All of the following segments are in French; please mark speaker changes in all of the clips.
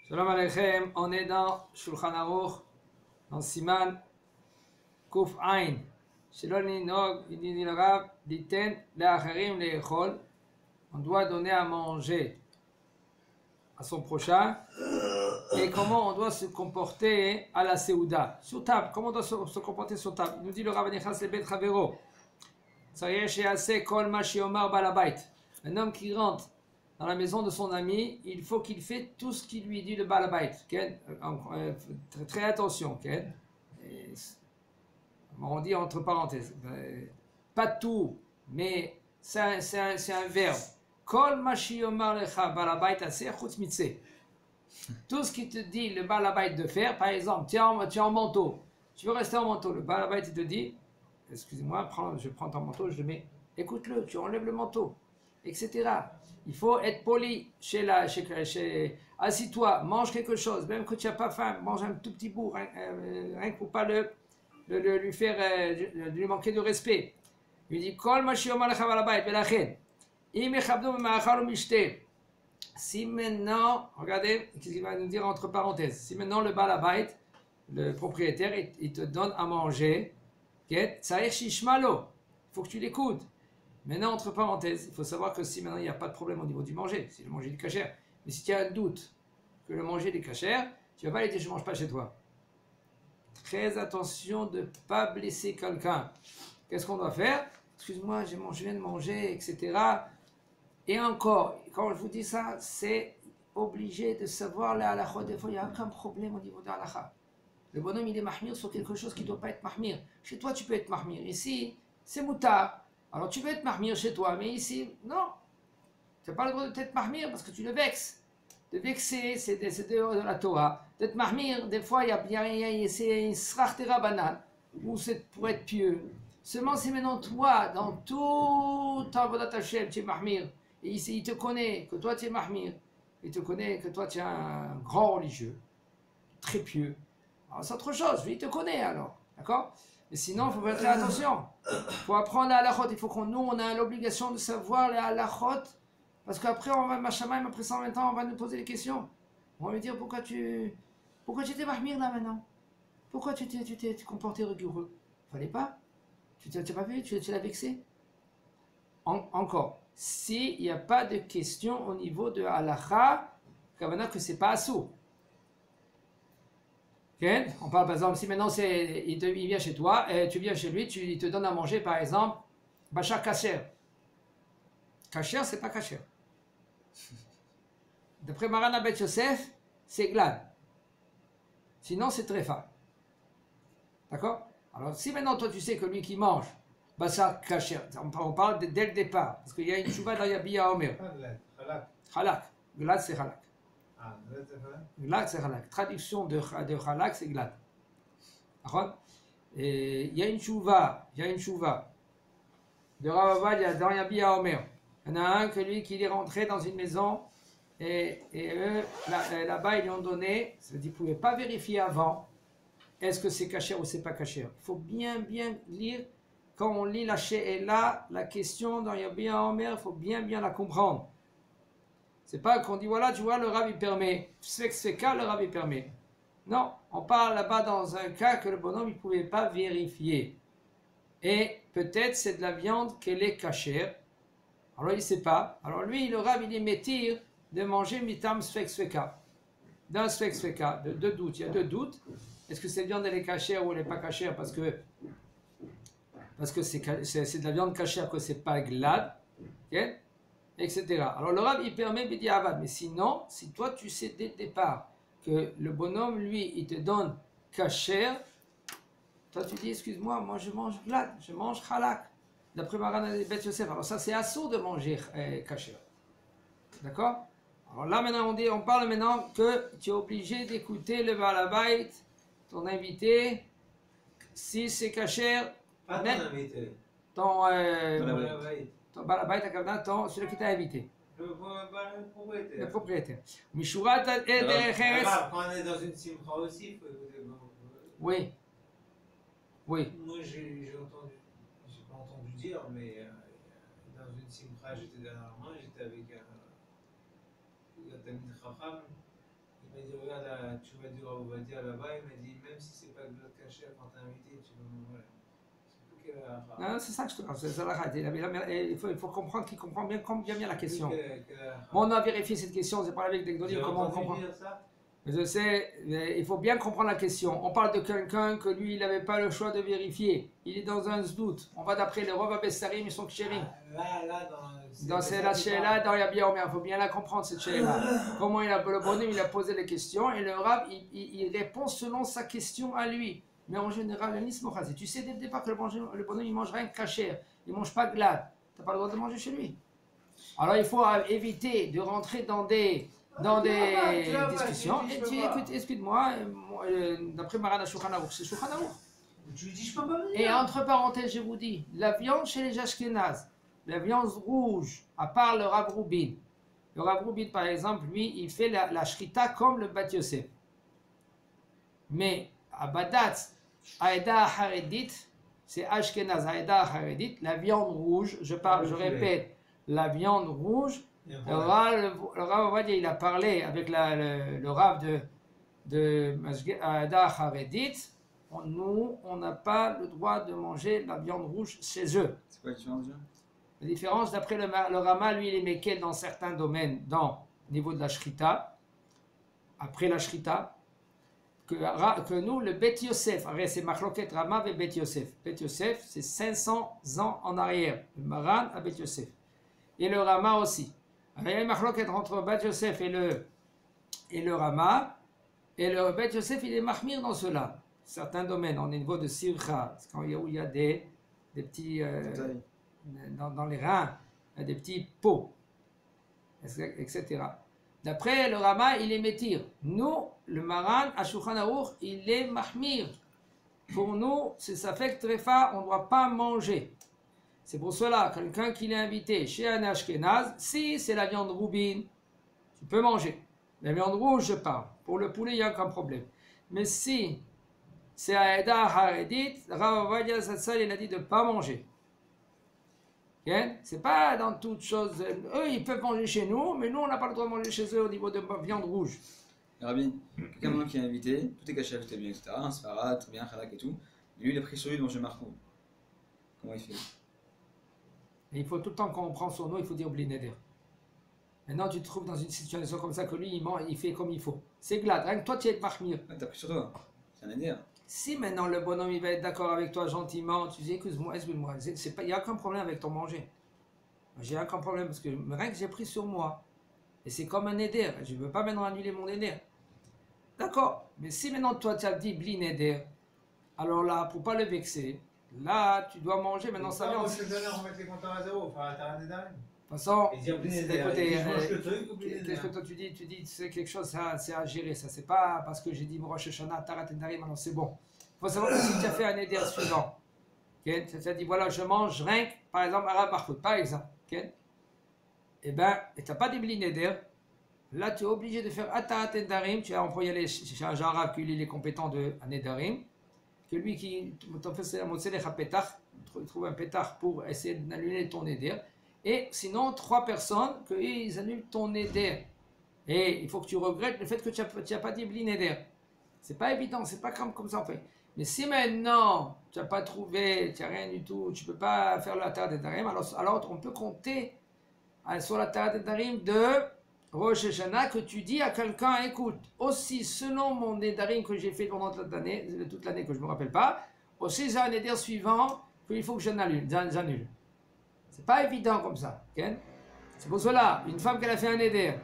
Speaker 1: Shalom Aleichem, on est dans Shulchan Aruch, dans Siman Kuf Ain. Shelon Ninog, il dit le Rav, Diten le'acharim le'echol. On doit donner à manger à son prochain. Et comment on doit se comporter à la Seouda, sur table. Comment on doit se comporter sur table. Il nous dit le Rav Nechas le Bet Chavero. Tzarech she'aseh kol ma she'omar bal habayit. Un homme qui rentre dans la maison de son ami, il faut qu'il fait tout ce qu'il lui dit le Baal Habayit. Très attention. On dit entre parenthèses. Pas tout, mais c'est un verbe. Kol ma she'omar lecha Baal Habayit aseh chutz mitzeh. Tout ce qui te dit le Baal Habayit de faire, par exemple, tu es en manteau, tu veux rester en manteau, le Baal Habayit te dit, excusez-moi, je prends ton manteau, je le mets, écoute-le, tu enlèves le manteau, etc. Il faut être poli assis-toi, mange quelque chose, même que tu n'as pas faim, mange un tout petit bout, rien que pour pas lui faire, lui manquer de respect. Il dit, Kol ma she'omar lecha Baal Habayit, velachen, im yechabdu b'ma'achal u'mishteh. Si maintenant, regardez ce qu'il va nous dire entre parenthèses, si maintenant le Baal Habayit, le propriétaire, il te donne à manger, tzarech shishma lo, il faut que tu l'écoutes. Maintenant, entre parenthèses, il faut savoir que si maintenant il n'y a pas de problème au niveau du manger, si le manger est cachère, mais si tu as un doute que le manger est cachère, tu ne vas pas aller dire je ne mange pas chez toi. Très attention de ne pas blesser quelqu'un. Qu'est-ce qu'on doit faire? Excuse-moi, je viens de manger, etc. Et encore, quand je vous dis ça, c'est obligé de savoir la halakha. Des fois, il n'y a aucun problème au niveau de la halakha. Le bonhomme, il est mahmir sur quelque chose qui ne doit pas être mahmir. Chez toi, tu peux être mahmir. Ici, c'est moutard. Alors, tu peux être mahmir chez toi, mais ici, non. Tu n'as pas le droit de être mahmir parce que tu le vexes. De vexer, c'est dehors de la Torah. D'être mahmir, des fois, c'est une srachtera banane, ou c'est pour être pieux. Seulement, c'est maintenant toi, dans tout ta vodat Hashem, tu es mahmir. Et il te connaît que toi tu es mahmir. Il te connaît que toi tu es un grand religieux, très pieux. Alors c'est autre chose, lui il te connaît alors. D'accord? Mais sinon, il faut faire très attention. Il faut apprendre la halachot. Il faut nous, on a l'obligation de savoir la halachot. Parce qu'après, on va, Machamaim, après 120 ans, on va nous poser des questions. On va lui dire pourquoi tu étais mahmir là maintenant? Pourquoi tu t'es comporté rigoureux? Fallait pas? Tu n'as pas vu? Tu l'as vexé? Encore. S'il n'y a pas de question au niveau de halakha, que c'est pas assourd. Okay? On parle par exemple, si maintenant il vient chez toi, et tu viens chez lui, il te donne à manger par exemple, bachar kasher. Kasher, c'est pas kasher. D'après Maran Bet Yosef, c'est glad. Sinon, c'est tréfa. D'accord? Alors, si maintenant toi tu sais que lui qui mange, bachar kasher, on parle dès le départ, parce qu'il y a une chouva dans Yabiya Omer. Halak. Glad, c'est halak. Glad, c'est halak. Traduction de halak, c'est glad. Et il y a une chouva de Rav Avadia dans Yabiya Omer. Il y en a un que lui qui est rentré dans une maison et eux, là-bas, ils lui ont donné, ça veut dire qu'ils ne pouvaient pas vérifier avant est-ce que c'est cachère ou c'est pas cachère. Il faut bien lire. Quand on lit la she'ela, la question dans Yabiya Omer, il faut bien la comprendre. C'est pas qu'on dit voilà, tu vois, le Rav il permet. C'est cas, le Rav il permet. Non, on parle là-bas dans un cas que le bonhomme il ne pouvait pas vérifier. Et peut-être c'est de la viande qu'elle est cachère. Alors il ne sait pas. Alors lui, le Rav il est métir de manger mitam sfek-sveka. D'un sfek-sveka, de doutes. Il y a deux doutes. Est-ce que cette viande elle est cachère ou elle n'est pas cachère parce que c'est de la viande cachère que c'est pas glad. Okay? Etc. Alors le Rav il permet Bidi Avad, mais sinon, si toi tu sais dès le départ que le bonhomme lui il te donne kasher, toi tu dis excuse-moi, moi je mange glad, je mange halak, d'après Maran Bet Yosef. Alors ça c'est assourd de manger kasher. D'accord? Alors là maintenant on parle maintenant que tu es obligé d'écouter le Baal Habayit, ton invité, si c'est kasher,
Speaker 2: pas ton invité.
Speaker 1: Ton Baal Habayit, celui qui t'a invité.
Speaker 2: Le propriétaire.
Speaker 1: Le propriétaire. Mishurat Ederecheres.
Speaker 2: Quand on est dans une simcha aussi, il faut écouter.
Speaker 1: Oui. Oui.
Speaker 2: Moi, j'ai pas entendu dire, mais dans une simcha, j'étais dernièrement, j'étais avec un Tamid Chacham. Il m'a dit tu vas dire, on va dire là-bas, il m'a dit, même si c'est pas de l'autre cachet, quand t'es invité, tu vas voilà. C'est plus quelle
Speaker 1: Non, c'est ça que je te parle, c'est la rate. Il faut comprendre qu'il comprend bien la question.
Speaker 2: Bon,
Speaker 1: On a vérifié cette question, c'est pas avec des données comment on comprend. Mais je sais, il faut bien comprendre la question. On parle de quelqu'un que lui, il n'avait pas le choix de vérifier. Il est dans un doute. On va d'après les Rov Abessarim et son Kshérim. Dans la Sheila, dans Yabia Omer, il faut bien la comprendre cette Sheila. Comment le bonhomme, il a posé les questions et le Rav, il répond selon sa question à lui. Mais en général, le Nismochazi, tu sais dès le départ que le bonhomme, il mange rien que cachère. Il ne mange pas de glade. Tu n'as pas le droit de manger chez lui. Alors il faut éviter de rentrer dans des discussions. Et tu écoute, excuse-moi, d'après Maran Shulchan Aruch, c'est Shulchan Aruch.
Speaker 2: Tu lui dis, je peux pas venir.
Speaker 1: Et entre parenthèses, je vous dis, la viande chez les Ashkénazes, la viande rouge, à part le Rav Rubin. Le Rav Rubin, par exemple, lui, il fait la shrita comme le Bat Yosef. Mais à Badatz, Aïda Haredit, c'est Ashkenaz, Aïda Haredit, la viande rouge, je répète, la viande rouge. Le Rav Ovadia, il a parlé avec le Rav de Aïda Haredit. Nous, on n'a pas le droit de manger la viande rouge chez eux.
Speaker 3: C'est quoi la différence déjà?
Speaker 1: La différence, d'après le Rama, lui, il est méquel dans certains domaines, au niveau de la shrita, après la shrita, que nous, le Bet Yosef, c'est Machloket Rama et Bet Yosef. Bet Yosef, c'est 500 ans en arrière, le Maran à Bet Yosef. Et le Rama aussi. Alors, il y a une Machloket entre Bet Yosef et le Rama, et le Bet Yosef, il est mahmir dans cela. Certains domaines, au niveau de Sircha, où il y a des petits, dans les reins, il y a des petits pots, etc. D'après le Rama, il est métir. Nous, le Maran, à Shulchan Aruch, il est mahmir. Pour nous, c'est ça fait que tréfa, on ne doit pas manger. C'est pour cela, quelqu'un qui l'a invité chez un Ashkenaz, si c'est la viande roubine, tu peux manger. La viande rouge, je parle. Pour le poulet, il n'y a aucun problème. Mais si c'est Aïda Haredit, Rav Ovadia Zatzal, il a dit de ne pas manger. C'est pas dans toutes choses. Eux, ils peuvent manger chez nous, mais nous, on n'a pas le droit de manger chez eux au niveau de viande rouge.
Speaker 3: Rabbi, quelqu'un maintenant qui est invité, tout est caché, tout est bien, etc. Un sfarad, très bien, halak et tout. Et lui, il a pris sur lui de manger marcou. Comment il fait?
Speaker 1: Et il faut tout le temps, quand on prend son eau, il faut dire Blineder. Maintenant, tu te trouves dans une situation comme ça que lui, il fait comme il faut. C'est glad. Rien que toi, tu es mahmir.
Speaker 3: Ah, t'as pris sur toi. C'est un éder.
Speaker 1: Si maintenant le bonhomme il va être d'accord avec toi gentiment, tu dis excuse-moi, il n'y a aucun problème avec ton manger. J'ai aucun problème parce que rien que j'ai pris sur moi. Et c'est comme un éder. Je ne veux pas maintenant annuler mon éder. D'accord. Mais si maintenant toi tu as dit blin éder, alors là, pour ne pas le vexer, là tu dois manger maintenant ça vient.
Speaker 2: On va mettre les compteurs à zéro, enfin, t'as rien d'éder.
Speaker 1: De toute façon,
Speaker 2: qu'est-ce
Speaker 1: que toi tu dis, c'est quelque chose, c'est à gérer, ça c'est pas parce que j'ai dit Rosh Hashanah, Tarat Nedarim, alors c'est bon. Il faut savoir que si tu as fait un éder suivant, okay, tu as dit voilà, je mange rien, par exemple, Arabe Marfout, par exemple, okay, et ben, tu n'as pas dit Blin Neder, là tu es obligé de faire Tarat Nedarim, tu as employé chez un genre arabe qui lui il est compétent de Nedarim, que lui qui trouve un pétard pour essayer d'annuler ton éder. Et sinon, 3 personnes, qu'ils annulent ton éder. Et il faut que tu regrettes le fait que tu n'as pas dit blin éder. C'est pas évident, c'est pas comme ça en fait. Mais si maintenant, tu n'as pas trouvé, tu n'as rien du tout, tu ne peux pas faire la Tarat Nedarim, alors on peut compter sur la Tarat Nedarim de Rosh Hashanah que tu dis à quelqu'un, écoute, aussi selon mon Nedarim que j'ai fait pendant toute l'année que je ne me rappelle pas, aussi j'ai un éder suivant qu'il faut que j'annule. C'est pas évident comme ça. Okay? C'est pour cela, une femme qui a fait un éder,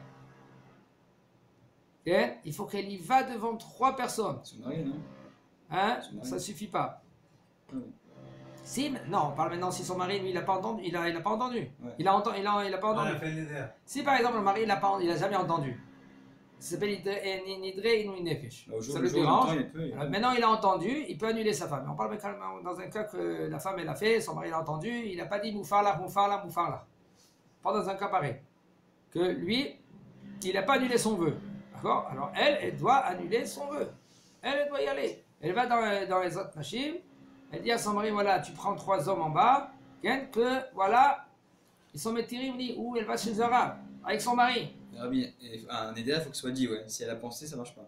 Speaker 1: okay? Il faut qu'elle y va devant 3 personnes.
Speaker 3: Son mari, non?
Speaker 1: Hein? Ça suffit pas. Si, non, on parle maintenant si son mari, lui, il n'a pas entendu. Il a pas entendu.
Speaker 3: Ouais.
Speaker 1: Il a pas entendu.
Speaker 2: On a fait l'éder.
Speaker 1: Si par exemple le mari, il a jamais entendu. Ça s'appelle Nidre Inouï Nefesh. Ça le dérange. Maintenant, il a entendu, il peut annuler sa femme. On parle dans un cas que la femme, elle a fait, son mari l'a entendu, il n'a pas dit Moufarla. Pas dans un cas pareil. Que lui, il n'a pas annulé son vœu. D'accord? Alors elle doit annuler son vœu. Elle doit y aller. Elle va dans les autres machines, elle dit à son mari voilà, tu prends 3 hommes en bas, que voilà, ils sont métirim, ou elle va chez Zara, avec son mari.
Speaker 3: Rabbi, un éder, il faut que ce soit dit, ouais. Si elle a pensé, ça marche pas.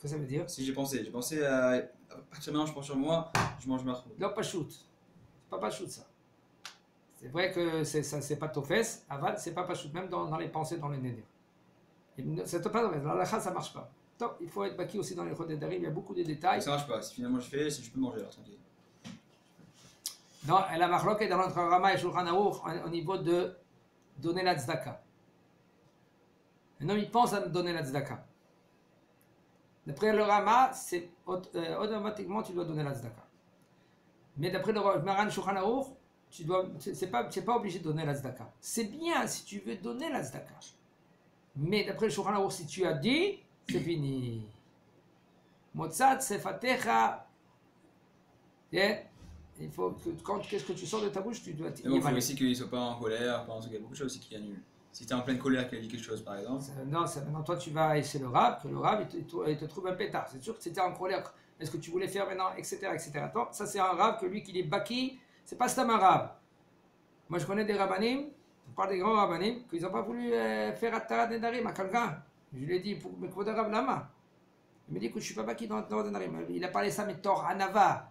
Speaker 1: que ça veut dire?
Speaker 3: Si j'ai pensé à partir de maintenant, je prends sur moi, je mange marcoum.
Speaker 1: Non, pas shoot. C'est pas shoot ça. C'est vrai que c'est pas tofes, aval, c'est pas shoot, même dans les pensées, dans les néder. C'est pas tofes, la lacha ça marche pas. Donc, il faut être baki aussi dans les chodes d'arim, il y a beaucoup de détails.
Speaker 3: Ça marche pas, si finalement je fais, si je peux manger alors tranquille.
Speaker 1: Non, la marloque est dans notre Rama et Shulchan Aruch au niveau de donner la tzedaka. Un homme il pense à donner la tzedaka. D'après le Rama, c'est automatiquement tu dois donner la tzedaka. Mais d'après le Maran Shulchan Aruch, c'est pas obligé de donner la tzedaka. C'est bien si tu veux donner la tzedaka. Mais d'après le Shulchan Aruch, si tu as dit, c'est fini. Motzat sefatecha. Il faut que qu'est-ce que tu sors de ta bouche, tu dois
Speaker 3: il faut aussi qu'il ne soit pas en colère, par exemple, il y a beaucoup de choses aussi qui annulent. Si tu es en pleine colère qu'il a dit quelque chose, par exemple.
Speaker 1: Non, maintenant toi tu vas essayer le rab, que le rab il te trouve un pétard. C'est sûr que c'était en colère. Est-ce que tu voulais faire maintenant, etc. etc. Attends, ça c'est un rab que lui qu'il est baki, c'est pas stam un rab. Moi je connais des rabbanim, on parle des grands rabbanim, qu'ils n'ont pas voulu faire Attarat Nedarim à quelqu'un. Je lui ai dit, mais quoi de rab lama? Il me dit que je ne suis pas baki dans Attarat Nedarim. Il a parlé ça, mais Tor Anava.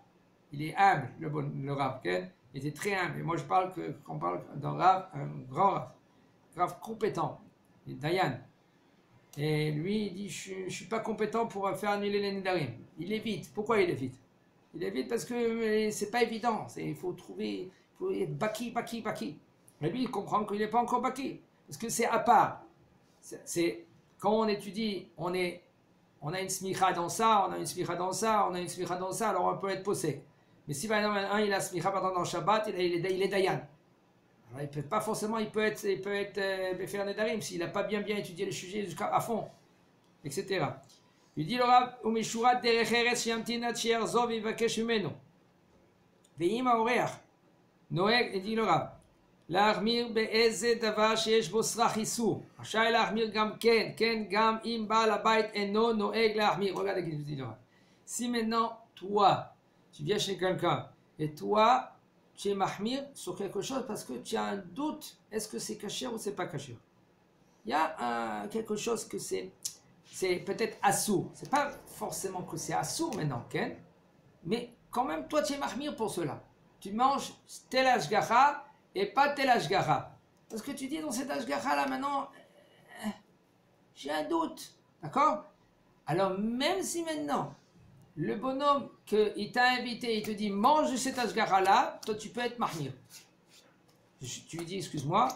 Speaker 1: Il est humble, le Rav, okay? Il était très humble. Et moi, je parle qu'on parle d'un Rav, un grand Rav compétent, il est Dayan. Et lui, il dit, je ne suis pas compétent pour faire annuler les Nedarim. Il évite. Pourquoi il évite? Il évite parce que c'est pas évident. Il faut être baki. Mais lui, il comprend qu'il n'est pas encore baki. Parce que c'est à part. Quand on étudie, on a une smicha dans ça, on a une smicha dans ça, on a une smicha dans ça, alors on peut être possé. Mais si par exemple un il a smicha dans le Shabbat, il est dayan. Alors il peut pas forcément, il peut être faire nedarim s'il n'a pas bien étudié le sujet jusqu'à fond, etc. Il dit le Rav, Umishurat derech eretz sheyamtin shi'er zov yivakesh mimeno. Ve'im ha'oreach noeg, il dit le Rav, להחמיר באיזה דבר שיש בו סרח איסור. רשאי להחמיר גם כן, גם אם בעל הבית אינו נוהג להחמיר. Regardez ce qu'il dit là. Si maintenant, toi, tu viens chez quelqu'un, et toi, tu es mahmir sur quelque chose parce que tu as un doute, est-ce que c'est caché ou c'est pas caché? Il y a quelque chose que c'est peut-être assourd. C'est pas forcément que c'est assourd maintenant, Ken, mais quand même, toi, tu es mahmir pour cela. Tu manges tel ashgacha, et pas tel ashgacha. Parce que tu dis dans cet ashgacha là maintenant, j'ai un doute. D'accord? Alors même si maintenant, le bonhomme qu'il t'a invité, il te dit mange de cet ashgacha là, toi tu peux être mahmir. Tu lui dis excuse-moi,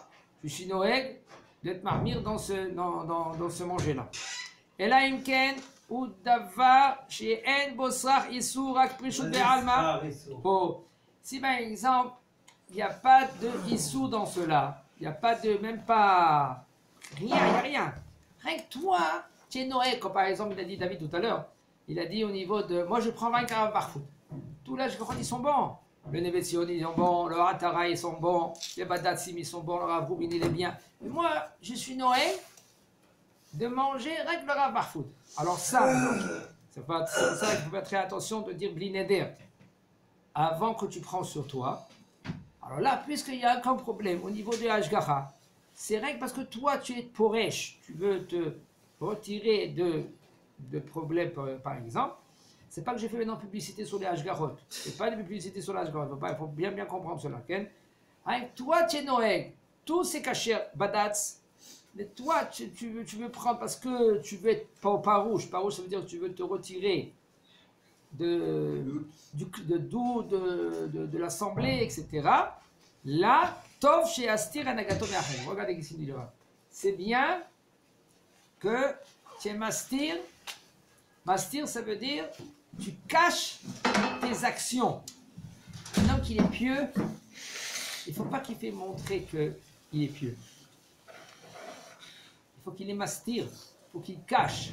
Speaker 1: je suis noeg d'être mahmir dans ce manger là. Et là imken ou davar chez en bosrach isur ak prishut be'alma. Si par exemple il n'y a pas de issou dans cela. Il n'y a pas de, même pas, rien, il n'y a rien. Rien que toi, tu es Noé, comme par exemple il a dit David tout à l'heure. Il a dit au niveau de, moi je prends 20 carafes par foot. Tous là, je crois qu'ils sont bons. Le Nevetzion, ils sont bons, le Hatara, ils sont bons, les Badatsim, ils sont bons, le Rav Rubin, il est bien. Mais moi, je suis Noé de manger rien que le Rav par foot. Alors ça, c'est pour ça qu'il faut faire très attention de dire Blineder. Avant que tu prends sur toi. Alors là, puisqu'il y a aucun problème au niveau de Ashgacha, c'est rien que parce que toi, tu es poresh, tu veux te retirer de problèmes, par exemple. C'est pas que j'ai fait maintenant publicité sur les Ashgachot. C'est pas de publicité sur les Ashgachot. Il faut bien comprendre cela. Okay? Avec toi, tu es Noël. Tous ces cachets badats. Mais toi, tu veux prendre parce que tu veux être parouche. Parouche, ça veut dire que tu veux te retirer de l'assemblée, etc. Là, Tov chez Astir Anagato Me'achel. Regardez ici, dit le Rav. C'est bien que tu es mastir. Mastir, ça veut dire tu caches tes actions. Un homme qui est pieux, il ne faut pas qu'il fait montrer qu'il est pieux. Il faut qu'il est mastir. Il faut qu'il cache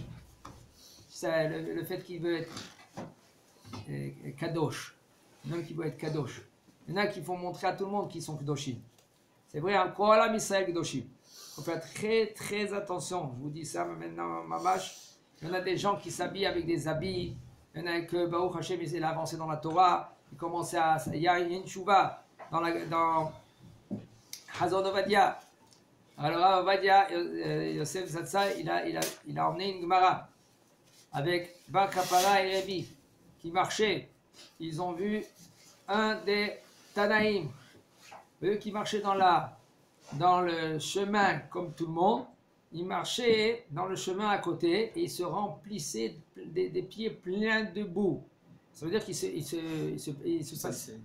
Speaker 1: ça, le fait qu'il veut être kadosh. Un homme qui veut être kadosh. Il y en a qui font montrer à tout le monde qu'ils sont kedoshim. C'est vrai, encore là, Israël kedoshim. Il faut faire très très attention. Je vous dis ça maintenant, ma vache. Il y en a des gens qui s'habillent avec des habits. Il y en a que Baruch Hashem, il a avancé dans la Torah. Il y a une chouva dans Hazon Ovadia. Alors Ovadia, Yosef Zatsa, il a emmené une Gemara. avec Bar Kapara et Rebi qui marchaient. Ils ont vu un des Tanaïm, eux qui marchaient dans le chemin comme tout le monde. Ils marchaient dans le chemin à côté et ils se remplissaient des pieds pleins de boue. Ça veut dire qu'ils se
Speaker 3: Salissé.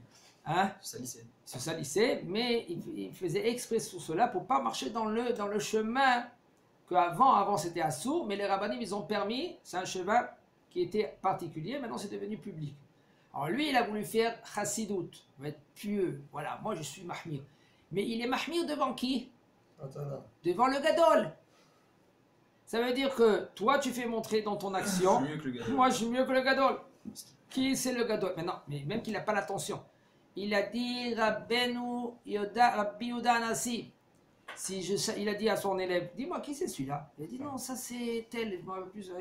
Speaker 1: hein,
Speaker 3: Salissé.
Speaker 1: ils se salissaient, mais ils faisaient exprès sur cela pour ne pas marcher dans le chemin qu'avant c'était assourd, mais les rabbinim ils ont permis, c'est un chemin qui était particulier, maintenant c'est devenu public. Alors lui il a voulu faire chassidout, il va être pieux, voilà, moi je suis mahmir. Mais il est mahmir devant qui? Devant le gadol. Ça veut dire que toi tu fais montrer dans ton action,
Speaker 3: Je suis mieux que le gars.
Speaker 1: moi je suis mieux que le gadol. Qui c'est le gadol? Maintenant, mais même qu'il n'a pas l'attention. Il a dit Rabbeinu Rabbi Yehuda Anassi. Il a dit à son élève, dis-moi qui c'est celui-là? Il a dit non, ça c'est tel.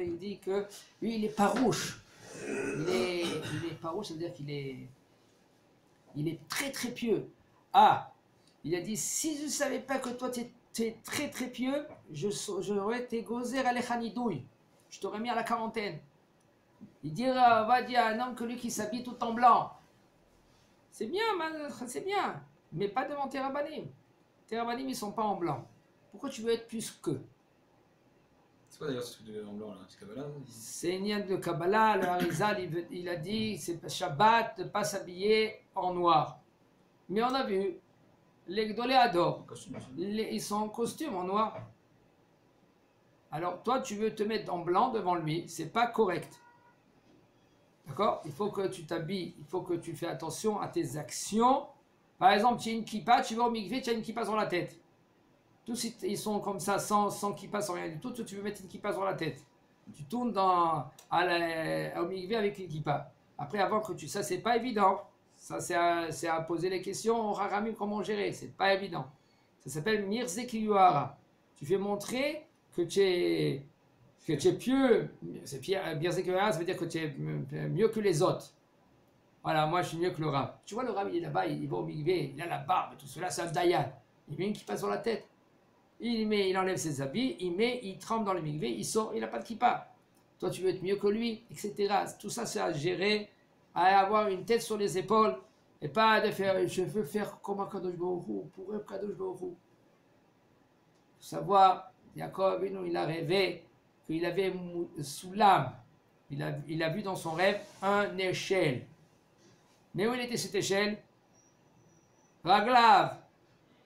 Speaker 1: Il dit que lui il est parouche. Il est parouche, ça veut dire qu'il est très très pieux. Ah, il a dit si je ne savais pas que toi tu es très très pieux, j'aurais été gozer alechanidouille. Je t'aurais mis à la quarantaine. Il dit va dire à un homme que lui qui s'habille tout en blanc. C'est bien, c'est bien, mais pas devant tes rabbanim. Tes rabbanim, ils ne sont pas en blanc. Pourquoi tu veux être plus qu'eux?
Speaker 3: C'est quoi d'ailleurs ce truc en blanc là? C'est Kabbalah?
Speaker 1: C'est une de Kabbalah, le Harizal, il a dit c'est Shabbat de ne pas s'habiller en noir. Mais on a vu, les Gdolé adorent. Ils sont en costume en noir. Alors toi, tu veux te mettre en blanc devant lui, c'est pas correct. D'accord? Il faut que tu t'habilles, il faut que tu fais attention à tes actions. Par exemple, tu as une kippa, tu vas au mikvé, tu as une kippa sur la tête. Tous ils sont comme ça, sans kippa, sans rien du tout. Toi, tu veux mettre une kippa sur la tête. Tu tournes au mikvé avec une kippa. Après, avant que ça, c'est pas évident. Ça, c'est à poser les questions au Haramim, comment gérer. C'est pas évident. Ça s'appelle Mirze Kiyuara. Tu fais montrer que tu es pieux. C'est Mirze Kiyuara, ça veut dire que tu es mieux que les autres. Voilà, moi je suis mieux que le Rav. Tu vois, le Rav, il est là-bas, il va au mikvé, il a la barbe, tout cela, c'est un dayan. Il met une kippa sur la tête. Il enlève ses habits, il trempe dans le mikvé, il sort, il n'a pas de kippa. Toi, tu veux être mieux que lui, etc. Tout ça, c'est à gérer, à avoir une tête sur les épaules, et pas de faire, je veux faire comme un Kadosh Baruch Hu, pour un Kadosh Baruch Hu. Faut savoir, Yaakov, il a rêvé qu'il avait sous l'âme, il a vu dans son rêve un échelle. Mais où il était cette échelle? Raglav,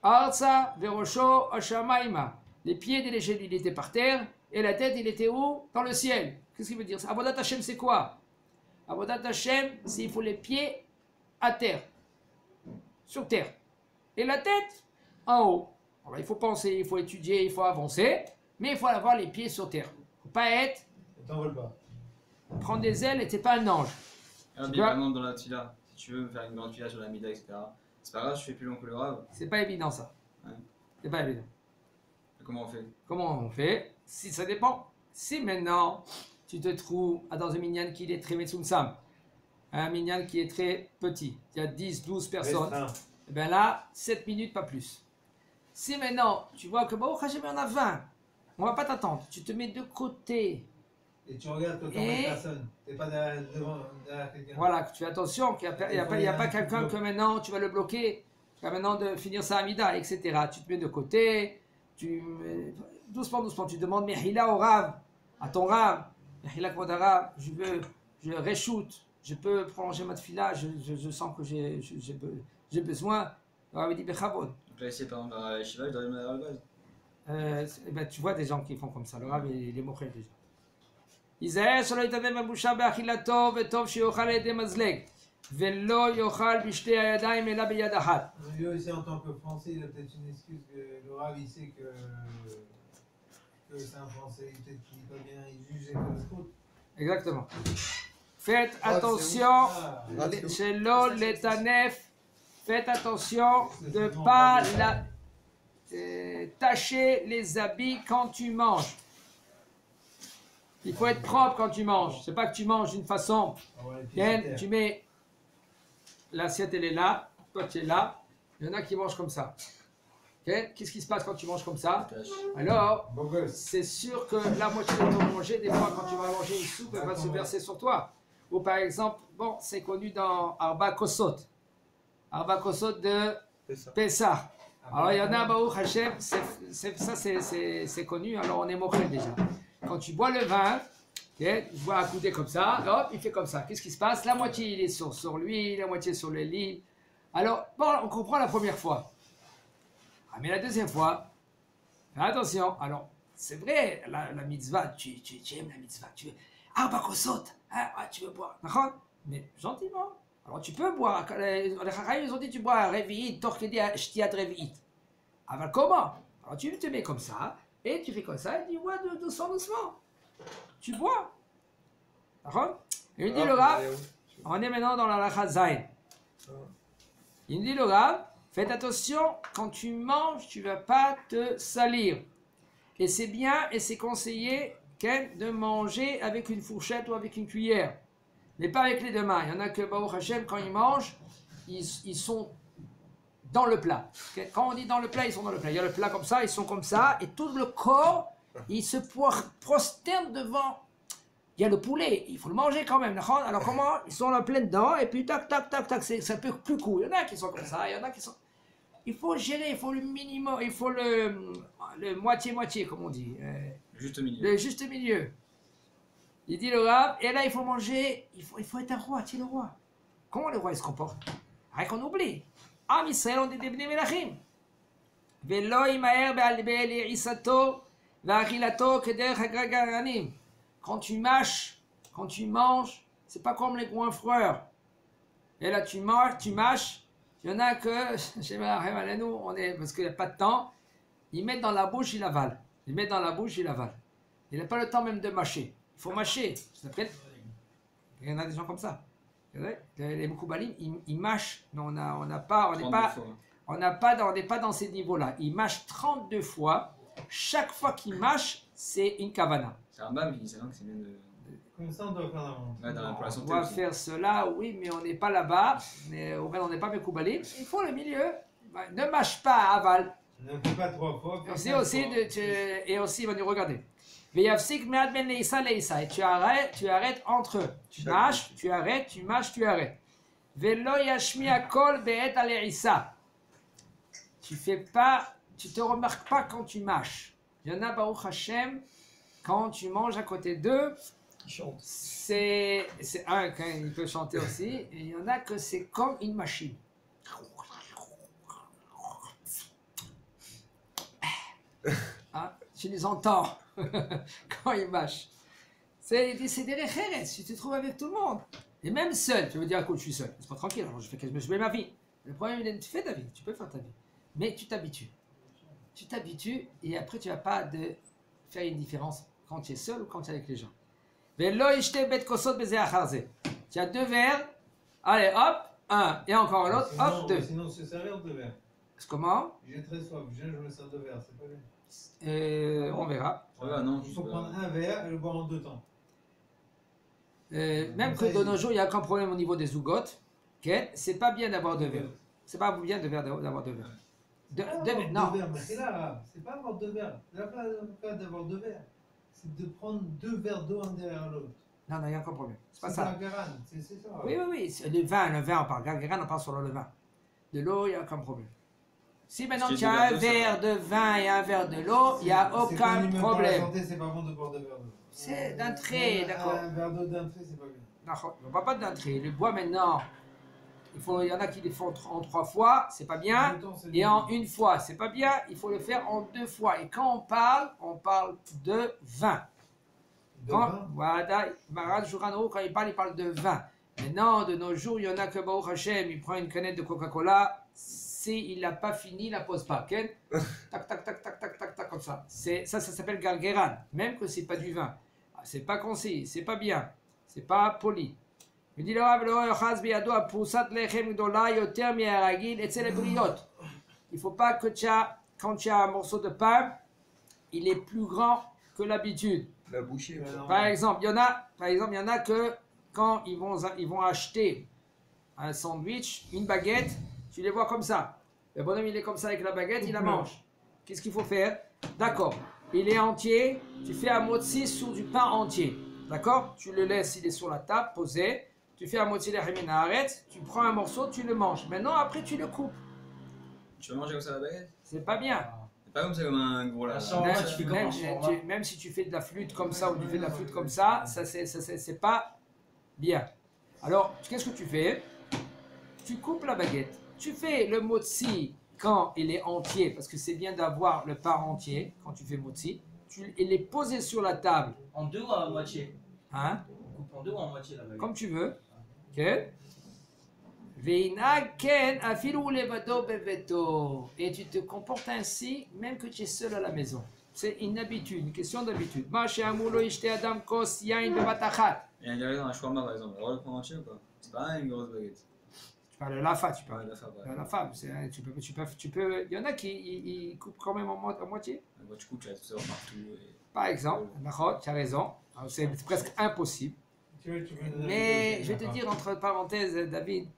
Speaker 1: Arza, Verosho, Ashamaima. Les pieds de l'échelle, il était par terre, et la tête, il était où? Dans le ciel. Qu'est-ce qu'il veut dire? Avodat Hashem, c'est quoi? Avodat Hashem, c'est il faut les pieds à terre, sur terre. Et la tête, en haut. Alors, il faut penser, il faut étudier, il faut avancer, mais il faut avoir les pieds sur terre. Il ne faut pas être...
Speaker 4: T'envole pas.
Speaker 1: Prendre des ailes et t'es pas un ange.
Speaker 3: Alors, bien vraiment dans la tila, si tu veux faire une grande tila sur la mida, etc., c'est pas grave, je fais plus long que le Rav.
Speaker 1: C'est pas évident ça.
Speaker 3: Ouais.
Speaker 1: C'est pas évident.
Speaker 3: Comment on fait?
Speaker 1: Comment on fait? Si ça dépend. Si maintenant tu te trouves dans un minyan qui est très metsumsam, un minyan qui est très petit, il y a 10, 12 personnes, et bien là, 7 minutes, pas plus. Si maintenant tu vois que bon, il y en a 20, on va pas t'attendre, tu te mets de côté.
Speaker 4: Et tu regardes quand
Speaker 1: Et-
Speaker 4: personne. T'es pas derrière quelqu'un.
Speaker 1: Voilà, que tu fais attention, qu'il n'y a pas quelqu'un que maintenant tu vas le bloquer, tu vas maintenant de finir sa amida, etc. Tu te mets de côté, doucement, tu demandes Mehila au Rav, à ton Rav, Mehila Kvodara, je reshoot, je peux prolonger ma tefila, je sens que j'ai besoin. Le Rav dit Bechavod.
Speaker 3: Donc là, ici, par exemple, à la Shiva, je dois aller à la base.
Speaker 1: Ben, tu vois des gens qui font comme ça, le Rav il est moché déjà. Isaïe שלא יתאדם בבושה באכילתו וטוב שיאכל על ידי מזלג ולא יאכל בשתי הידיים אלא ביד אחת.
Speaker 4: Lui aussi, en tant que Français, il a peut-être une excuse que le Rav, il sait que c'est un Français, peut-être qu'il va bien, il juge comme autre.
Speaker 1: Exactement. Faites attention,
Speaker 4: Ah,
Speaker 1: שלא לטנף, faites attention de ne pas tacher les habits quand tu manges. Il faut être propre quand tu manges. C'est pas que tu manges d'une façon. Tu mets l'assiette, elle est là, toi tu es là. Il y en a qui mangent comme ça. Ok? Qu'est-ce qui se passe quand tu manges comme ça?
Speaker 3: Tâche.
Speaker 1: Alors,
Speaker 4: Bon gosse.
Speaker 1: c'est sûr que la moitié de ton manger, des fois, quand tu vas manger une soupe, elle va se verser sur toi. Ou par exemple, bon, c'est connu dans Arba Kosot. Arba Kosot de Pessah. Alors, il y en a, Baruch Hashem, c'est connu, alors on est moqué déjà. Quand tu bois le vin, okay, tu bois à côté comme ça, hop, il fait comme ça. Qu'est-ce qui se passe? La moitié, il est sur lui, la moitié sur le lit. Alors, bon, on comprend la première fois. Ah, mais la deuxième fois, fais attention. Alors, c'est vrai, la mitzvah, tu aimes la mitzvah. Tu veux, Bakosot, hein, tu veux boire. D'accord? Mais gentiment. Alors, tu peux boire. Les Chachamim, ils ont dit, tu bois un Revi'it, Torkedi, Shtiyat Revi'it. Alors, comment? Alors, tu te mets comme ça, et tu fais comme ça, et tu bois doucement, doucement. Tu bois. D'accord? Et il dit le Rav, on est maintenant dans la Lacha Zayin. Il dit le Rav, faites attention, quand tu manges, tu ne vas pas te salir. Et c'est bien, et c'est conseillé de manger avec une fourchette ou avec une cuillère. Mais pas avec les deux mains. Il y en a que, Baruch Hashem, quand ils mangent, ils sont dans le plat. Quand on dit dans le plat, ils sont dans le plat. Il y a le plat comme ça, ils sont comme ça, et tout le corps, il se prosterne devant. Il y a le poulet, il faut le manger quand même. Alors comment? Ils sont en plein dedans, et puis tac, tac, tac, tac, c'est un peu plus court. Il y en a qui sont comme ça, il y en a qui sont... Il faut gérer, il faut le minimum, il faut le moitié-moitié, comme on dit.
Speaker 3: Juste au milieu.
Speaker 1: Le juste milieu. Il dit le Rav, et là il faut manger, il faut être un roi, tu es le roi. Comment le roi il se comporte? Rien qu'on oublie. Am Israël, on est des Bnei Melachim. Velo imaer be'albel isato va'achilato kederech hagragaranim. Quand tu mâches, quand tu manges, c'est pas comme les goinfreurs. Et là tu mâches. Il y en a que, chez nous, on est, parce qu'il n'y a pas de temps, ils mettent dans la bouche, ils avalent. Ils mettent dans la bouche, ils avalent. Il n'a pas le temps même de mâcher. Il faut mâcher. Il y en a des gens comme ça. Les Mekoubalim, ils mâchent. Mais on n'est pas dans ces niveaux-là. Ils mâchent 32 fois. Chaque fois qu'ils mâchent, c'est une kavana.
Speaker 3: C'est un bam qui dit ça, que c'est bien de.
Speaker 4: Comme ça, on doit faire la
Speaker 3: Pour la
Speaker 1: On
Speaker 3: santé
Speaker 1: doit
Speaker 3: aussi.
Speaker 1: faire cela, oui, mais on n'est pas là-bas. On n'est pas Mekoubalim. Il faut le milieu. Ne mâche pas, avale.
Speaker 4: Ne fais pas 3 fois.
Speaker 1: Et aussi, il va nous regarder. Et tu arrêtes entre eux. Tu mâches, tu arrêtes, tu mâches, tu arrêtes. Tu te remarques pas quand tu mâches. Il y en a, Baruch Hashem, quand tu manges à côté d'eux, c'est un, quand il peut chanter aussi, et il y en a que c'est comme une machine. Ah, tu les entends quand ils mâchent. C'est des références, tu te trouves avec tout le monde. Et même seul, tu veux dire, écoute, je suis seul. C'est pas tranquille, alors je fais ma vie. Le problème, tu fais ta vie, tu peux faire ta vie. Mais tu t'habitues. Tu t'habitues et après, tu vas pas faire une différence quand tu es seul ou quand tu es avec les gens. Tu as 2 verres, allez hop, 1, et encore un autre, hop, 2.
Speaker 4: Sinon, se servir de verre.
Speaker 1: Comment?
Speaker 4: J'ai très soif, je me sers de verre, c'est pas bien.
Speaker 1: On verra.
Speaker 3: Ouais, non,
Speaker 4: Il faut prendre un verre et le boire en 2 temps.
Speaker 1: Même que de nos jours, il n'y a aucun problème au niveau des zougotes. Okay? C'est pas bien d'avoir 2 verres. C'est pas bien d'avoir 2 verres. Non.
Speaker 4: 2 verres, mais c'est là, c'est pas avoir 2 verres. Là, pas d'avoir 2 verres. C'est de prendre 2 verres d'eau un derrière l'autre.
Speaker 1: Non, il n'y a aucun problème. C'est pas ça.
Speaker 4: Gargarane, c'est ça.
Speaker 1: Oui. Le vin, on parle. Gargarane, on parle sur le vin. De l'eau, il n'y a aucun problème. Si maintenant tu as un verre de vin et un verre de l'eau, il n'y a aucun problème.
Speaker 4: C'est pas bon de boire 2 verres d'eau.
Speaker 1: C'est d'un trait, d'accord.
Speaker 4: Un verre d'eau d'un trait, c'est pas bien.
Speaker 1: Non, on ne parle pas d'un trait. Le bois maintenant, il y en a qui le font en 3 fois, c'est pas bien. Et en 1 fois, c'est pas bien. Il faut le faire en 2 fois. Et quand on parle de vin. Voilà, Maharaj Jourano, quand il parle de vin. Maintenant, de nos jours, il y en a que Baruch Hashem, il prend une canette de Coca-Cola. S'il n'a pas fini, il ne la pose pas. Okay? Tac, tac, tac, tac, tac, tac, tac, comme ça. Ça s'appelle Gargeran. Même que ce n'est pas du vin. C'est pas conseillé, c'est pas bien. C'est pas poli. Il dit le Rav, il ne faut pas que quand tu as un morceau de pain, il est plus grand que l'habitude.
Speaker 5: La bouchée.
Speaker 1: Par exemple, il y en a que quand ils vont acheter un sandwich, une baguette, tu les vois comme ça. Le bonhomme, il est comme ça avec la baguette, il la mange. Qu'est-ce qu'il faut faire? D'accord. Il est entier, tu fais un motzi sur du pain entier. D'accord? Tu le laisses, il est sur la table, posé. Tu fais un motzi lehemina arrête, tu prends un morceau, tu le manges. Maintenant, après, tu le coupes.
Speaker 3: Tu vas manger comme ça la baguette?
Speaker 1: C'est pas bien.
Speaker 3: C'est pas comme ça comme un gros là.
Speaker 5: Même- tu fais comment, ce format
Speaker 1: Même si tu fais de la flûte comme ça ou tu fais de la flûte comme ça, c'est pas bien. Alors, qu'est-ce que tu fais? Tu coupes la baguette. Tu fais le motzi quand il est entier, parce que c'est bien d'avoir le pain entier quand tu fais motzi. Il est posé sur la table,
Speaker 5: En deux ou à moitié?
Speaker 1: hein,
Speaker 5: On coupe en deux ou en moitié la baguette?
Speaker 1: comme tu veux. Ok? Veina ken afilu levado beveto. Et tu te comportes ainsi, même que tu es seul à la maison. C'est une habitude, une question d'habitude. Mache amulo ishte adam kos yain bevatachat.
Speaker 3: Il y a dans un shawarma par exemple. On va le prendre entier ou pas? C'est pas une grosse baguette.
Speaker 1: Tu parles de la fa, tu
Speaker 3: Ouais,
Speaker 1: parles.
Speaker 3: la femme.
Speaker 1: La femme, tu peux. Il y en a qui ils coupent quand même à moitié.
Speaker 3: Quand tu coupes, tu vas tout savoir partout. Et...
Speaker 1: Par exemple, tu as raison. C'est presque impossible.
Speaker 4: Tu veux donner
Speaker 1: Mais
Speaker 4: des
Speaker 1: je vais te
Speaker 4: idées,
Speaker 1: dire entre parenthèses, David,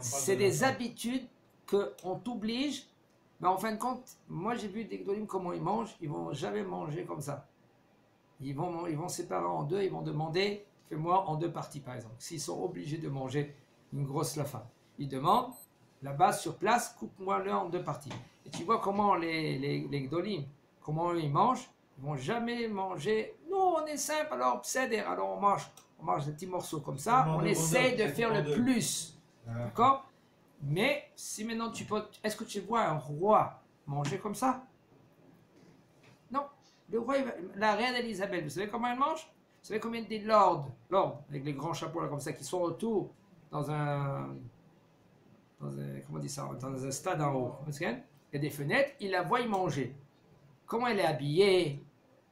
Speaker 1: c'est
Speaker 4: de
Speaker 1: des
Speaker 4: la femme.
Speaker 1: habitudes qu'on t'oblige. Mais en fin de compte, moi j'ai vu des Gdolim comment ils mangent. Ils vont jamais manger comme ça. Ils vont séparer en deux. Ils vont demander, fais-moi en deux parties par exemple. S'ils sont obligés de manger une grosse lafa, ils demandent là-bas sur place, coupe-moi-le en deux parties. Et tu vois comment les Gdolim, comment ils mangent. Ils vont jamais manger. Nous, on est simple, alors pseder, alors on mange des petits morceaux comme ça. On essaye de faire le plus.
Speaker 4: Voilà.
Speaker 1: D'accord? Mais si maintenant tu peux. Est-ce que tu vois un roi manger comme ça? Non. Le roi, la reine Elisabeth, vous savez comment elle mange? Vous savez combien des lords, avec les grands chapeaux là comme ça, qui sont autour dans un comment on dit ça? Dans un stade en haut. Il y a des fenêtres, ils la voient manger. Comment elle est habillée?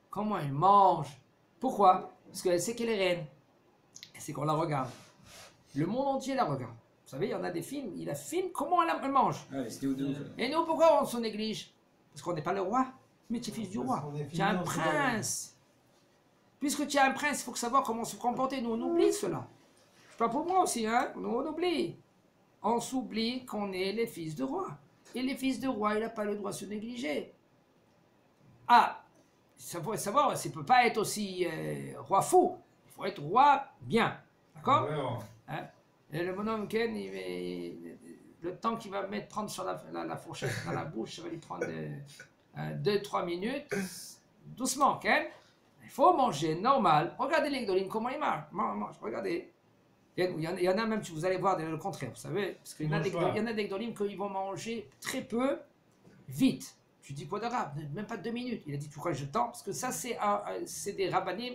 Speaker 1: Comment elle mange? Pourquoi? Parce qu'elle sait qu'elle est reine. Et c'est qu'on la regarde. Le monde entier la regarde. Vous savez, il y en a des films, il a filme comment elle mange.
Speaker 3: Ah, les vidéos de ouf.
Speaker 1: Et nous, pourquoi on se néglige? Parce qu'on n'est pas le roi. Mais tu es fils du roi.
Speaker 4: Parce qu'on est
Speaker 1: Tu es un
Speaker 4: fini, on se balade.
Speaker 1: prince. Puisque tu es un prince, il faut savoir comment se comporter. Nous, on oublie cela. C'est pas pour moi aussi, hein? Nous, on oublie. On s'oublie qu'on est les fils de roi. Et les fils de roi, il n'a pas le droit de se négliger. Ah, ça faut savoir, ça ne peut pas être aussi roi fou. Il faut être roi bien. D'accord?
Speaker 4: Ouais, ouais.
Speaker 1: Hein? Et le bonhomme Ken, le temps qu'il va prendre sur la fourchette dans la bouche, ça va lui prendre 2-3 minutes. Doucement, Ken. Il faut manger normal. Regardez les Gdolim, comment ils mangent. Regardez. Il y en a même, vous allez voir le contraire, vous savez. Parce qu'il y en a des Gdolim qu'ils vont manger très peu, vite. Tu dis quoi d'arabe? Même pas 2 minutes. Il a dit, tu crois que je tente? Parce que ça, c'est des rabbanim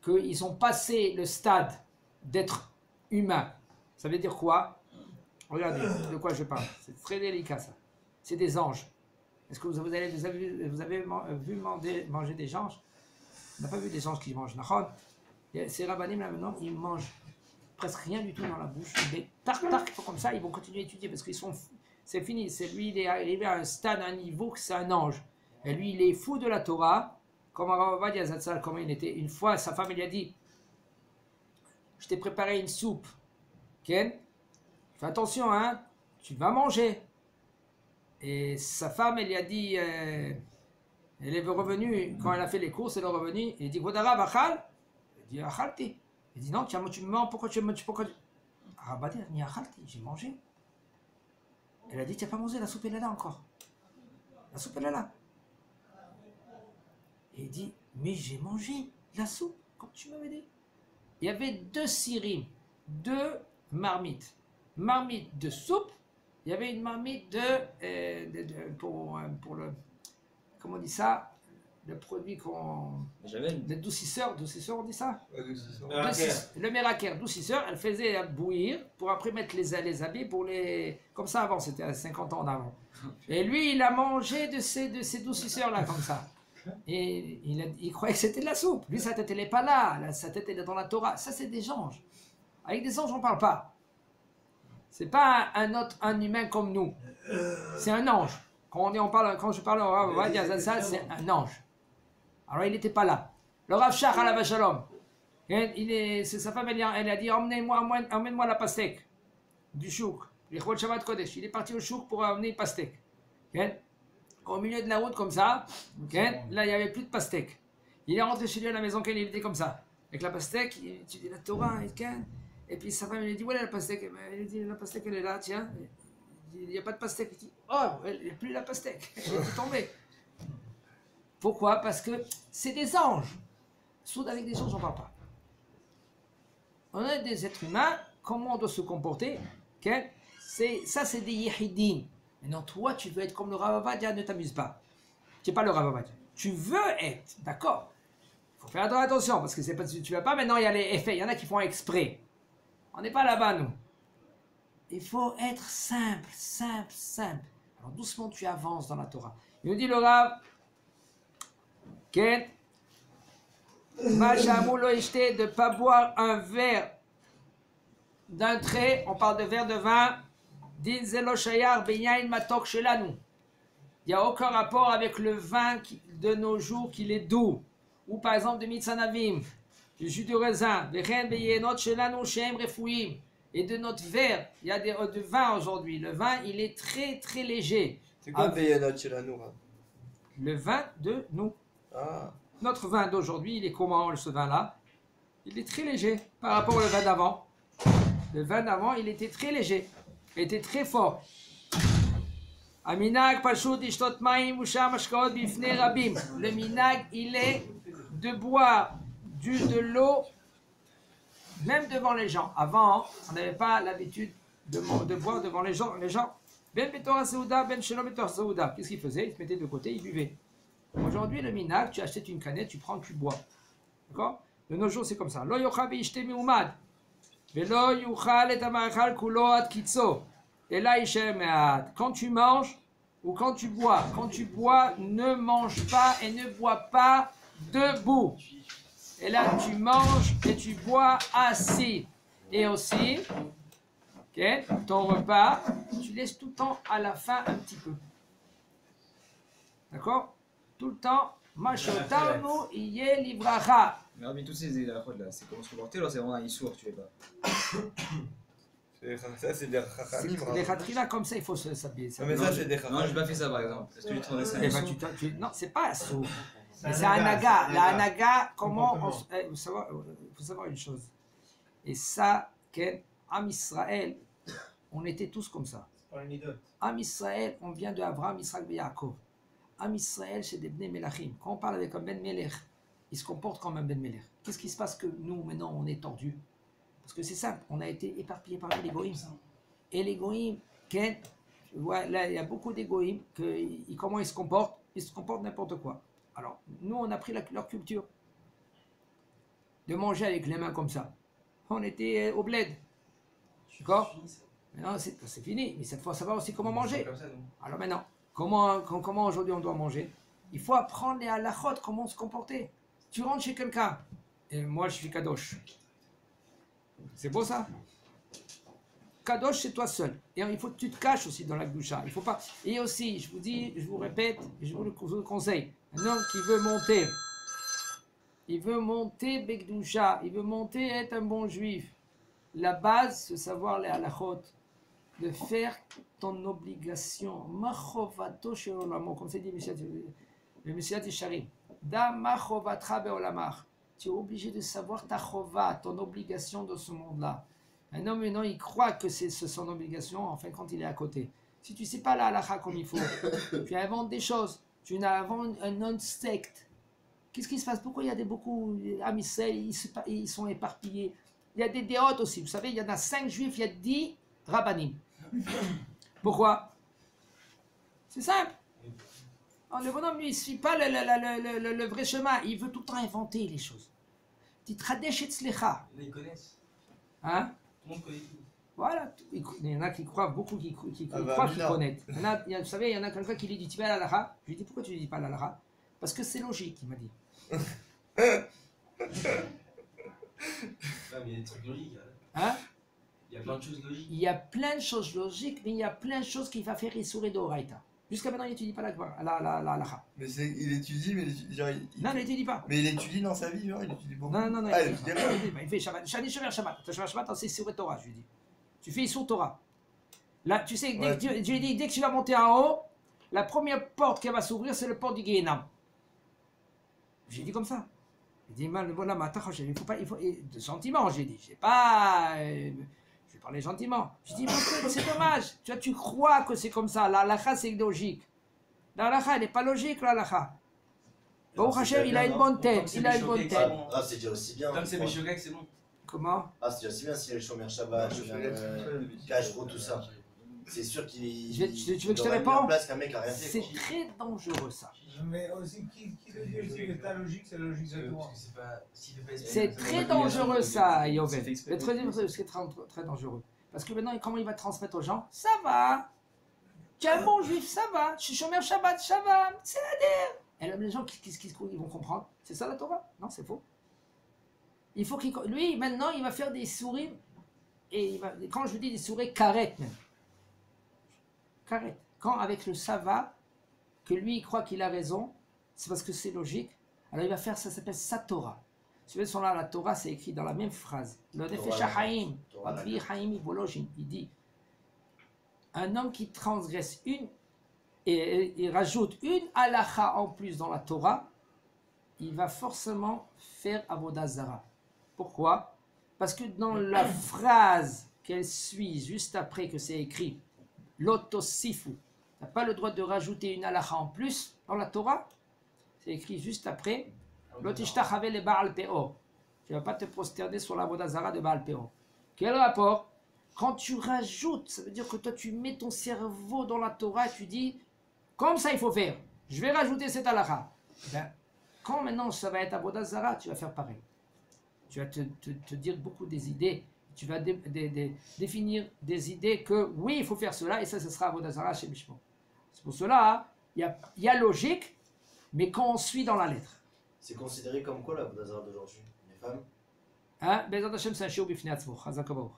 Speaker 1: qu'ils ont passé le stade d'être humain. Ça veut dire quoi? Regardez de quoi je parle. C'est très délicat ça. C'est des anges. Est-ce que vous avez vu manger des anges? On n'a pas vu des anges qui mangent. Ces rabbanim là maintenant, ils mangent presque rien du tout dans la bouche. Des tartares comme ça, ils vont continuer à étudier parce qu'ils sont. C'est fini. C'est lui, il est arrivé à un stade, à un niveau que c'est un ange. Et lui, il est fou de la Torah. Comme Rav Ovadia Zatzal, comment il était. Une fois, sa femme, il lui a dit, je t'ai préparé une soupe. Ken, fais attention, hein, tu vas manger. Et sa femme, elle lui a dit, elle est revenue, quand elle a fait les courses, elle est revenue, il dit, Vodara, Achal? Elle dit, Achalti. Il dit, non, tu me mens, pourquoi tu me. Ah, bah, ni Achalti, j'ai mangé. Elle a dit, tu n'as pas mangé, la soupe elle est là encore. La soupe elle est là. Et il dit, mais j'ai mangé la soupe, comme tu m'avais dit. Il y avait 2 sirim, 2 marmites. Marmite de soupe, il y avait une marmite pour le, comment on dit ça, le produit qu'on... Le doucisseur, on dit ça? Le méraker, doucisseur, elle faisait bouillir pour après mettre les habits pour les... Comme ça avant, c'était à 50 ans d'avant. Et lui, il a mangé de ces doucisseurs-là, comme ça. Et il croyait que c'était de la soupe. Lui, sa tête, elle n'est pas là. Sa tête, elle est dans la Torah. Ça, c'est des anges. Avec des anges, on ne parle pas. C'est pas un humain comme nous. C'est un ange. Quand je parle au Rav Ovadia Zatzal, c'est un ange. Alors, il n'était pas là. Le Rav Shach alav shalom. C'est sa femme, elle a dit, emmène-moi la pastèque du chouk. Lichot Shabbat Kodesh. Il est parti au chouk pour amener une pastèque. Okay? Au milieu de la route, comme ça, okay? Là, il n'y avait plus de pastèque. Il est rentré chez lui à la maison, il était comme ça. Avec la pastèque, il étudie la Torah, et puis sa femme lui dit, voilà la pastèque. Il dit, la pastèque, elle est là, tiens. Il n'y a pas de pastèque. Il dit, oh, il n'y a plus la pastèque. Elle est tombée. Pourquoi? Parce que c'est des anges. Avec des anges, on ne parle pas. On est des êtres humains, comment on doit se comporter? Okay? Ça, c'est des yéhidin. Maintenant, toi, tu veux être comme le Rav Avadia, ne t'amuse pas. Tu n'es pas le Rav Avadia. Tu veux être, d'accord? Il faut faire attention, parce que c'est pas, tu ne vas pas, maintenant, il y a les effets. Il y en a qui font exprès. On n'est pas là-bas, nous. Il faut être simple, simple, simple. Alors, doucement, tu avances dans la Torah. Il nous dit le Rav, Ken, de ne pas boire un verre d'un trait, on parle de verre de vin, din zelo shayar beyain matok shelanu. Il n'y a aucun rapport avec le vin de nos jours qu'il est doux. Ou par exemple de Mitsanavim, du jus de raisin, et de notre verre. Il y a de vin aujourd'hui. Le vin, il est très très léger.
Speaker 6: C'est quoi Beyanot chez la Noura?
Speaker 1: Le vin de nous.
Speaker 6: Ah.
Speaker 1: Notre vin d'aujourd'hui, il est comment ce vin-là? Il est très léger par rapport au vin d'avant. Le vin d'avant, il était très léger. Il était très fort. Le minag, il est de boire de l'eau, même devant les gens. Avant, on n'avait pas l'habitude de boire devant les gens. Ben Betora Seouda, Ben Shalom Betora Seouda. Qu'est-ce qu'il faisait? Il se mettait de côté, il buvait. Aujourd'hui, le minag, tu achètes une canette, tu prends, tu bois. D'accord? De nos jours, c'est comme ça. Lo yocha beishte meumad. Velo yuchal et amachal kulo ad kitso. Et là, quand tu manges ou quand tu bois, ne mange pas et ne bois pas debout. Et là, tu manges et tu bois assis. Et aussi, okay, ton repas, tu laisses tout le temps à la fin un petit peu. D'accord? Tout le temps, Mashotanu iye livracha.
Speaker 3: Mais Rabbi, toutes ces élachotes là, c'est comment se comporter, alors c'est vraiment un issour, tu fais pas.
Speaker 6: Ça, c'est des chachamim.
Speaker 1: Les khatrila comme ça, il faut s'habiller.
Speaker 6: Non, mais ça, c'est des
Speaker 3: Non,
Speaker 6: chachamim.
Speaker 3: j'ai pas fait ça par exemple. Est-ce que tu trouverais ça
Speaker 1: Eh ben, non, c'est pas assour. C'est un naga. La naga, comment il faut savoir une chose. Et ça, Am Israël, on était tous comme ça. Am Israël, on vient de Abraham, Israël et Yaakov. Am Israël, c'est des Bnei Melachim. Quand on parle avec un Ben Melech, il se comporte comme un Ben Melech. Qu'est-ce qui se passe que nous, maintenant, on est tordus? Parce que c'est simple, on a été éparpillés par les goïms. Et les goïms, là, il y a beaucoup d'égoïmes, comment ils se comportent? Ils se comportent n'importe quoi. Alors, nous, on a pris leur culture. De manger avec les mains comme ça. On était au bled. D'accord? Maintenant, c'est fini. Mais cette fois, ça va aussi comment manger. Alors maintenant, comment aujourd'hui on doit manger? Il faut apprendre les halachot, comment se comporter. Tu rentres chez quelqu'un. Et moi, je suis kadosh. C'est beau ça? Kadosh, c'est toi seul. Et il faut que tu te caches aussi dans la gdoucha. Il faut pas. Et aussi, je vous dis, je vous répète, je vous le conseille. Un homme qui veut monter, Begdoucha, il veut monter être un bon juif. La base, c'est savoir les halachot, de faire ton obligation. Machovato sheolamo, comme c'est dit le Messiah Tisharim. Da machovatra beolamach. Tu es obligé de savoir ta chova, ton obligation dans ce monde-là. Un homme, maintenant, il croit que c'est son obligation, en fin de compte, il est à côté. Si tu ne sais pas la halakha comme il faut, tu inventes des choses. Tu inventes un non-secte. Qu'est-ce qui se passe? Pourquoi il y a beaucoup d'amisels, ils sont éparpillés? Il y a des déotes aussi. Vous savez, il y en a 5 juifs, il y a 10 rabbanim. Pourquoi? C'est simple. Alors, le bonhomme, lui, il ne suit pas le vrai chemin. Il veut tout le temps inventer les choses. Titradesh etzlecha.
Speaker 5: Ils connaissent.
Speaker 1: Hein?
Speaker 5: Tout le monde connaît tout.
Speaker 1: Voilà. Il y en a qui croient, beaucoup qui croient qu'ils
Speaker 6: non.
Speaker 1: connaissent. Vous savez, il y en a quelqu'un qui lui dit, tu vas à l'Alaha? Je lui dis, pourquoi tu ne lui dis pas à l'Alaha? Parce que c'est logique, il m'a dit.
Speaker 5: Non, mais il y a des trucs logiques.
Speaker 1: Hein?
Speaker 5: Il y a plein de choses logiques.
Speaker 1: Il y a plein de choses logiques, mais il y a plein de choses qu'il va faire Issouré d'Oraïta. Jusqu'à maintenant, il n'étudie pas l'Alaha.
Speaker 6: Mais il étudie, mais genre,
Speaker 1: Non, il n'étudie pas.
Speaker 6: Mais il étudie dans sa vie, genre, il étudie beaucoup.
Speaker 1: Non,
Speaker 6: Ah,
Speaker 1: il étudie pas. Il fait Shabbat. Shani Shomer Shabbat. Tu fais Shabbat, c'est Issouré Torah, je lui dis. Tu fais Issour Torah. Là, tu sais,
Speaker 6: Ouais.
Speaker 1: je lui ai dit, dès que tu vas monter en haut, la première porte qui va s'ouvrir, c'est le port du Guéhenam. J'ai dit comme ça. Il dit, mal, voilà, il faut pas, il faut, de sentiment, j'ai dit. J'ai pas, je vais parler gentiment. Je dis, c'est dommage. Tu crois que c'est comme ça. La halakha, c'est logique. La halakha, elle n'est pas logique, la halakha. Baruch Hashem, il a une bonne tête. Il a une bonne tête.
Speaker 7: Ah, c'est déjà aussi bien.
Speaker 5: Comme c'est Meshuggah, c'est bon.
Speaker 1: Comment?
Speaker 7: Ah, c'est déjà aussi bien si le Shomer Shabbat, Kashro, tout ça. C'est sûr qu'il
Speaker 1: Tu veux que je te
Speaker 7: aurait mis en
Speaker 1: réponde?
Speaker 7: place qu'un mec a rien
Speaker 1: C'est
Speaker 7: fait.
Speaker 1: très dangereux, ça.
Speaker 4: Mais aussi, qui te dit aussi que ta logique, c'est la logique de toi?
Speaker 5: Parce que c'est pas. S'il fait pas exprès,
Speaker 1: C'est
Speaker 5: ça
Speaker 1: très
Speaker 5: va pas
Speaker 1: dangereux, ça, Yovel.
Speaker 3: C'est exprès.
Speaker 1: C'est très dangereux. Parce que maintenant, comment il va transmettre aux gens? Ça va. Tu es un bon juif, ça va. Je suis chômeur Shabbat, ça va. C'est la der. Et là, les gens, ils vont comprendre. C'est ça la Torah? Non, c'est faux. Il faut qu'il. Lui, maintenant, il va faire des souris. Et quand je dis des souris, carrette même. Carrette. Quand avec le ça va, que lui, il croit qu'il a raison, c'est parce que c'est logique. Alors il va faire, ça s'appelle sa Torah. Si vous voyez, la Torah, c'est écrit dans la même phrase. Le Nefesh HaChaim, Rabbi Chaim Volozhin, il dit un homme qui transgresse une et il rajoute une halakha en plus dans la Torah, il va forcément faire Avodah Zara. Pourquoi? Parce que dans la phrase qu'elle suit juste après que c'est écrit, l'otosifu, tu n'as pas le droit de rajouter une halakha en plus dans la Torah. C'est écrit juste après, l'otishtachave le Baal Peor. Tu ne vas pas te prosterner sur l'Avodah Zara de Baal Peor. Quel rapport? Quand tu rajoutes, ça veut dire que toi tu mets ton cerveau dans la Torah et tu dis, comme ça il faut faire, je vais rajouter cette halakha. Ben, quand maintenant ça va être Avodah Zara, tu vas faire pareil. Tu vas te dire beaucoup des idées, tu vas définir des idées que oui, il faut faire cela et ça, ce sera Avodah Zara chez Mishmo. C'est pour cela, il y a logique, mais quand on suit dans la lettre.
Speaker 7: C'est considéré comme quoi la Vodazara d'aujourd'hui? Les femmes?
Speaker 1: Hein? Bezat Hashem, c'est un shiur bifnei atzmo. Chazak Baruch.